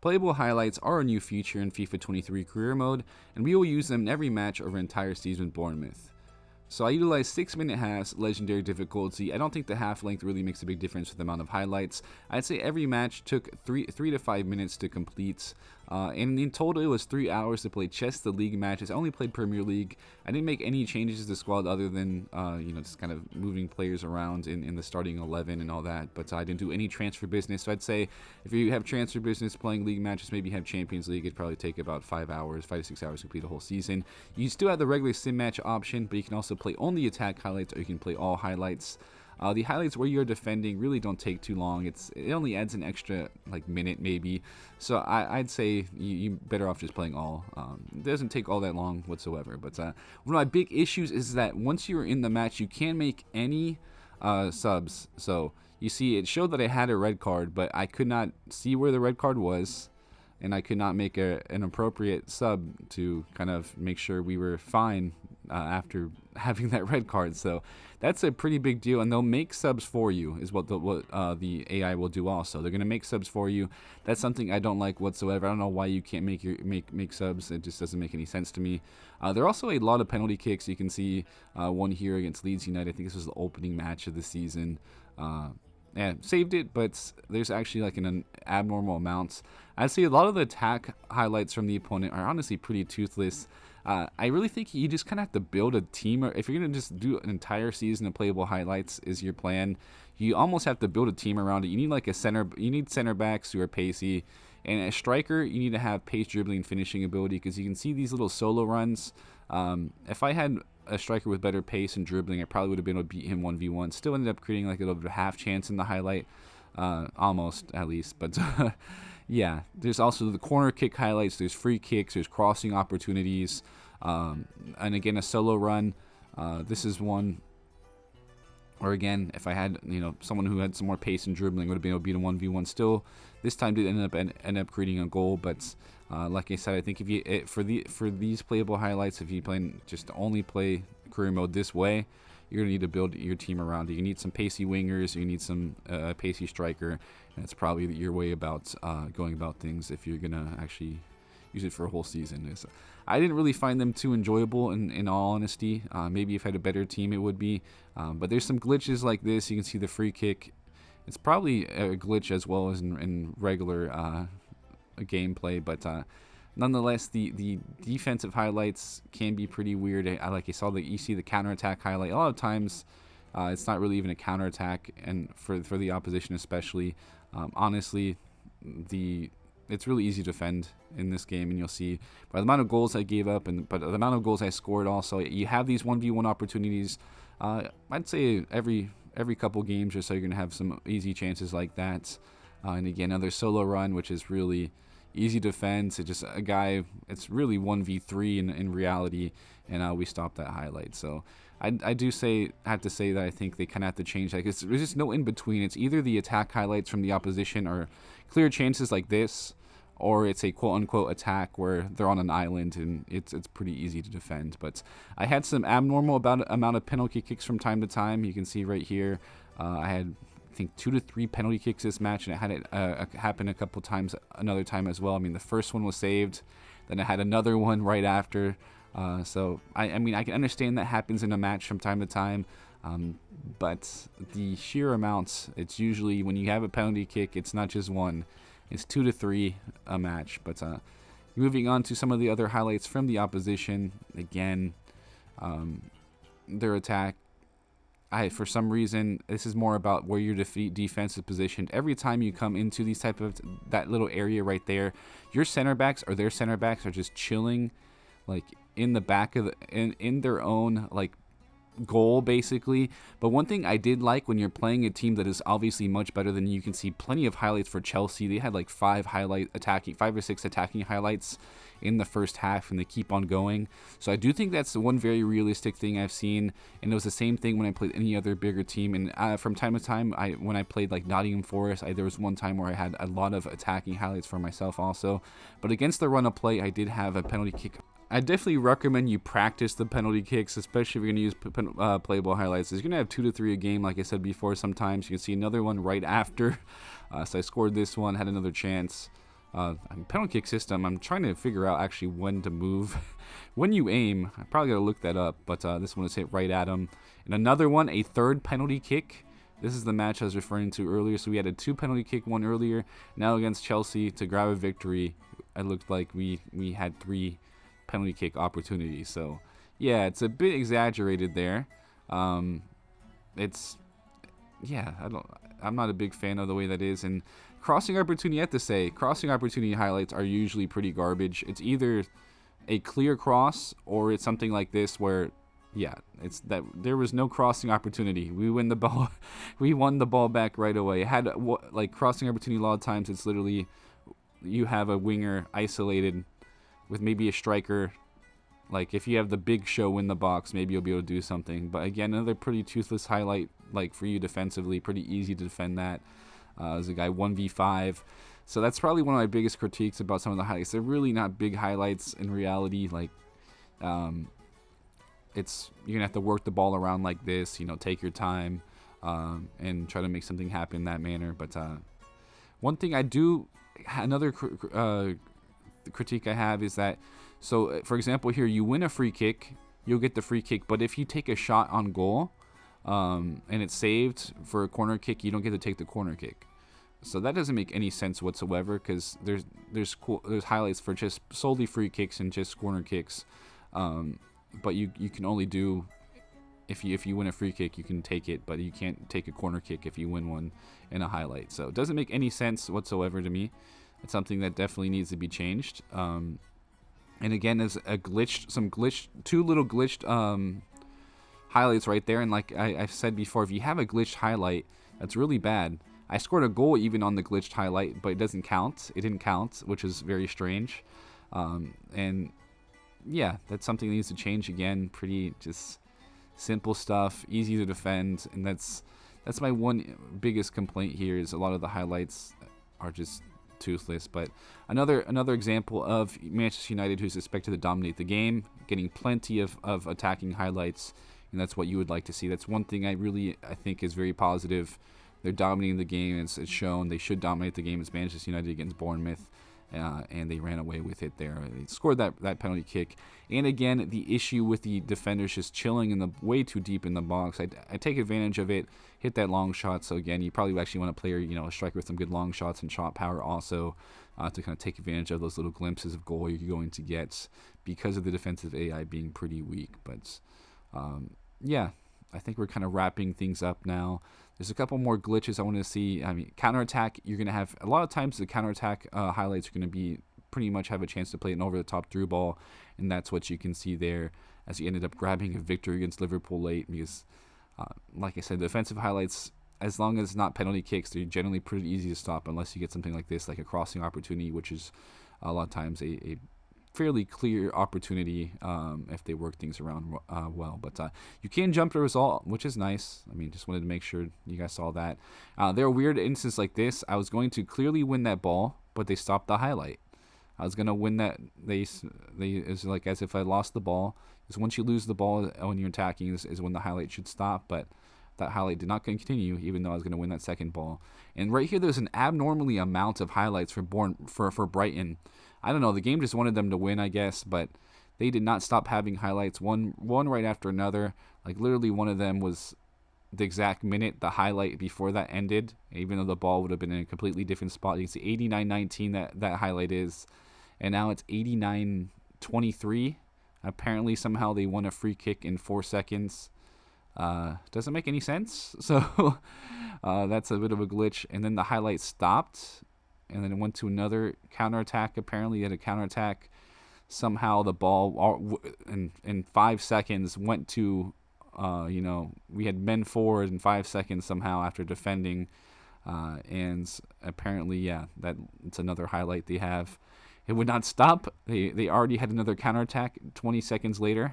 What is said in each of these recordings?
Playable highlights are a new feature in FIFA 23 career mode, and we will use them in every match over an entire season with Bournemouth. So I utilized 6-minute halves, legendary difficulty. I don't think the half length really makes a big difference with the amount of highlights. I'd say every match took 3 to 5 minutes to complete. And in total, it was 3 hours to play just the league matches. I only played Premier League. I didn't make any changes to the squad other than, just kind of moving players around in the starting 11 and all that. But I didn't do any transfer business. So I'd say if you have transfer business playing league matches, maybe have Champions League, it'd probably take about 5 to 6 hours to complete a whole season. You still have the regular sim match option, but you can also play only attack highlights, or you can play all highlights. The highlights where you're defending really don't take too long. It only adds an extra minute maybe. So I'd say you better off just playing all. It doesn't take all that long whatsoever. But one of my big issues is that once you're in the match, you can't make any subs. So you see, it showed that I had a red card, but I could not see where the red card was, and I could not make an appropriate sub to kind of make sure we were fine after having that red card. So that's a pretty big deal, and they'll make subs for you is what the AI will do also. They're going to make subs for you. That's something I don't like whatsoever. I don't know why you can't make subs. It just doesn't make any sense to me. There are also a lot of penalty kicks. You can see one here against Leeds United. I think this was the opening match of the season. Yeah, saved it, but there's actually an abnormal amount. I'd say a lot of the attack highlights from the opponent are honestly pretty toothless. I really think you just kind of have to build a team. Or if you're going to just do an entire season of playable highlights is your plan, you almost have to build a team around it. You need center backs who are pacey, and a striker, you need to have pace, dribbling, and finishing ability, because you can see these little solo runs. If I had a striker with better pace and dribbling, I probably would have been able to beat him 1v1. Still ended up creating a little bit of a half chance in the highlight, almost at least. But yeah, there's also the corner kick highlights. There's free kicks. There's crossing opportunities, and again a solo run. This is one. Or again, if I had someone who had some more pace and dribbling, would have been able to beat a 1v1. Still, this time did end up creating a goal. But like I said, I think if you for these playable highlights, if you just only play career mode this way, you're gonna need to build your team around it. You need some pacey wingers. You need some pacey striker, and that's probably your way about going about things if you're gonna actually use it for a whole season. I didn't really find them too enjoyable in all honesty. Maybe if I had a better team it would be, but there's some glitches like this. You can see the free kick. It's probably a glitch as well as in regular gameplay, but nonetheless the defensive highlights can be pretty weird. You see the counterattack highlight. A lot of times it's not really even a counterattack, and for the opposition especially, honestly, it's really easy to defend in this game, and you'll see by the amount of goals I gave up, but the amount of goals I scored also. You have these 1v1 opportunities. I'd say every couple games or so you're going to have some easy chances like that. And again, another solo run, which is really easy to defend. It's just a guy, it's really 1v3 in reality, and we stopped that highlight. So I have to say that I think they kind of have to change that, because there's just no in between. It's either the attack highlights from the opposition or clear chances like this, or it's a quote-unquote attack where they're on an island and it's pretty easy to defend. But I had some abnormal amount of penalty kicks from time to time. You can see right here, I had, I think, 2 to 3 penalty kicks this match, and it had it happen a couple times another time as well. I mean, the first one was saved, then I had another one right after. So I mean, I can understand that happens in a match from time to time, but the sheer amounts, it's usually when you have a penalty kick, it's not just one. It's 2 to 3 a match. But moving on to some of the other highlights from the opposition. Again, their attack. For some reason, this is more about where your defense is positioned. Every time you come into these type of that little area right there, your center backs or their center backs are just chilling, in the back of in their own goal basically. But one thing I did like, when you're playing a team that is obviously much better than you, can see plenty of highlights for Chelsea. They had 5 or 6 attacking highlights in the first half, and they keep on going. So I do think that's the one very realistic thing I've seen, and it was the same thing when I played any other bigger team. And from time to time, when I played Nottingham Forest, there was one time where I had a lot of attacking highlights for myself also. But against the run of play, I did have a penalty kick. I definitely recommend you practice the penalty kicks, especially if you're going to use playable highlights. You're going to have 2 to 3 a game, like I said before. Sometimes you can see another one right after. So I scored this one, had another chance. penalty kick system. I'm trying to figure out actually when to move. When you aim, I probably gotta look that up, but this one is hit right at him. And another one, a third penalty kick. This is the match I was referring to earlier. So we had a 2 penalty kick one earlier. Now against Chelsea to grab a victory, it looked like we had 3 penalty kick opportunities. So yeah, it's a bit exaggerated there. I'm not a big fan of the way that is. And crossing opportunity, I have to say, crossing opportunity highlights are usually pretty garbage. It's either a clear cross or it's something like this where, yeah, it's that there was no crossing opportunity. We win the ball, we won the ball back right away. Had like crossing opportunity a lot of times. It's literally you have a winger isolated with maybe a striker. Like if you have the big show in the box, maybe you'll be able to do something. But again, another pretty toothless highlight, like for you defensively, pretty easy to defend that. There's a guy 1v5. So that's probably one of my biggest critiques about some of the highlights. They're really not big highlights in reality. Like, you're gonna have to work the ball around like this. Take your time and try to make something happen in that manner. But one thing another critique I have is that. So, for example, here you win a free kick, you'll get the free kick. But if you take a shot on goal and it's saved for a corner kick, you don't get to take the corner kick. So that doesn't make any sense whatsoever, because there's highlights for just solely free kicks and just corner kicks. But you can only do if you win a free kick, you can take it, but you can't take a corner kick if you win one in a highlight. So it doesn't make any sense whatsoever to me. It's something that definitely needs to be changed. And again, there's two little glitched highlights right there. And like I've said before, if you have a glitched highlight, that's really bad. I scored a goal even on the glitched highlight, but it doesn't count. It didn't count, which is very strange. And yeah, that's something that needs to change again. Pretty just simple stuff, easy to defend, and that's my one biggest complaint here. Is a lot of the highlights are just toothless. But another example of Manchester United, who's expected to dominate the game, getting plenty of attacking highlights, and that's what you would like to see. That's one thing I think is very positive. They're dominating the game. It's shown. They should dominate the game. It's Manchester United against Bournemouth, and they ran away with it there. They scored that penalty kick. And again, the issue with the defenders just chilling way too deep in the box. I take advantage of it, hit that long shot. So again, you probably actually want to play a striker with some good long shots and shot power also, to kind of take advantage of those little glimpses of goal you're going to get because of the defensive AI being pretty weak. But yeah, I think we're kind of wrapping things up now. There's a couple more glitches I want to see. I mean, counterattack, you're going to have, a lot of times the counterattack highlights are going to be pretty much have a chance to play an over-the-top through ball, and that's what you can see there as he ended up grabbing a victory against Liverpool late because, like I said, defensive highlights, as long as it's not penalty kicks, they're generally pretty easy to stop unless you get something like this, like a crossing opportunity, which is a lot of times a fairly clear opportunity if they work things around well. But you can jump the result, which is nice. I mean, just wanted to make sure you guys saw that. There are weird instances like this. I was going to clearly win that ball, but they stopped the highlight. I was going to win that. It's like as if I lost the ball. Because once you lose the ball when you're attacking is when the highlight should stop. But that highlight did not continue, even though I was going to win that second ball. And right here, there's an abnormally amount of highlights for Brighton. I don't know. The game just wanted them to win, I guess, but they did not stop having highlights, one right after another. Like literally, one of them was the exact minute the highlight before that ended, even though the ball would have been in a completely different spot. You can see 89-19 that highlight is, and now it's 89-23. Apparently, somehow they won a free kick in 4 seconds. Doesn't make any sense. So that's a bit of a glitch. And then the highlight stopped. And then it went to another counterattack. Apparently, at a counterattack, somehow the ball in 5 seconds went to, we had men forward in 5 seconds somehow after defending. And apparently, yeah, it's another highlight they have. It would not stop. They already had another counterattack 20 seconds later.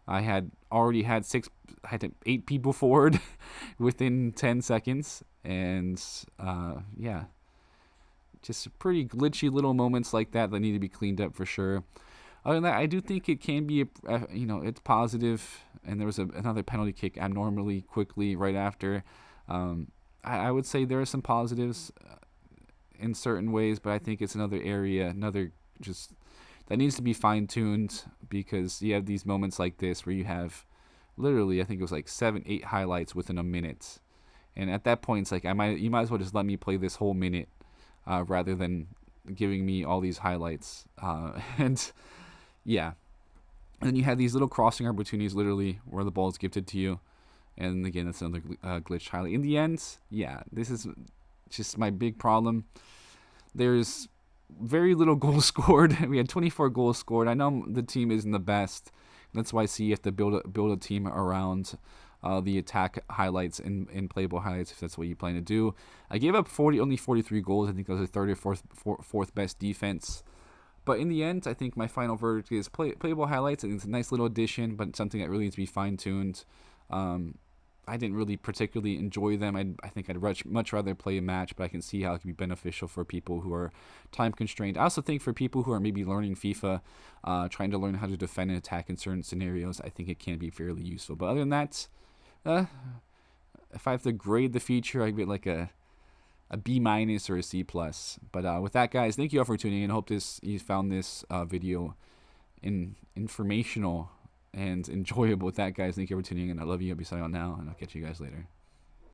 I had 8 people forward within 10 seconds. And, yeah. Just pretty glitchy little moments like that need to be cleaned up for sure. Other than that, I do think it can be, it's positive. And there was another penalty kick abnormally quickly right after. I would say there are some positives. in certain ways, but I think it's another area, just that needs to be fine-tuned, because you have these moments like this where you have literally, I think it was like 7, 8 highlights within a minute, and at that point, it's like you might as well just let me play this whole minute rather than giving me all these highlights. And yeah, and then you have these little crossing opportunities, literally where the ball is gifted to you, and again, that's another glitch highlight. In the end, yeah, this is just my big problem. There's very little goals scored. We had 24 goals scored. I know the team isn't the best. That's why I see you have to build a team around the attack highlights and playable highlights, if that's what you plan to do. I gave up only 43 goals. I think that was the third or fourth best defense. But in the end, I think my final verdict is playable highlights. And it's a nice little addition, but something that really needs to be fine-tuned. I didn't really particularly enjoy them. I think I'd much rather play a match, but I can see how it can be beneficial for people who are time constrained. I also think for people who are maybe learning FIFA, trying to learn how to defend and attack in certain scenarios, I think it can be fairly useful. But other than that, if I have to grade the feature, I'd give it like a B- or a C+. But with that, guys, thank you all for tuning in. I hope you found this video informational and enjoyable. With that, guys, thank you for tuning in. I love you. I'll be signing out now, and I'll catch you guys later.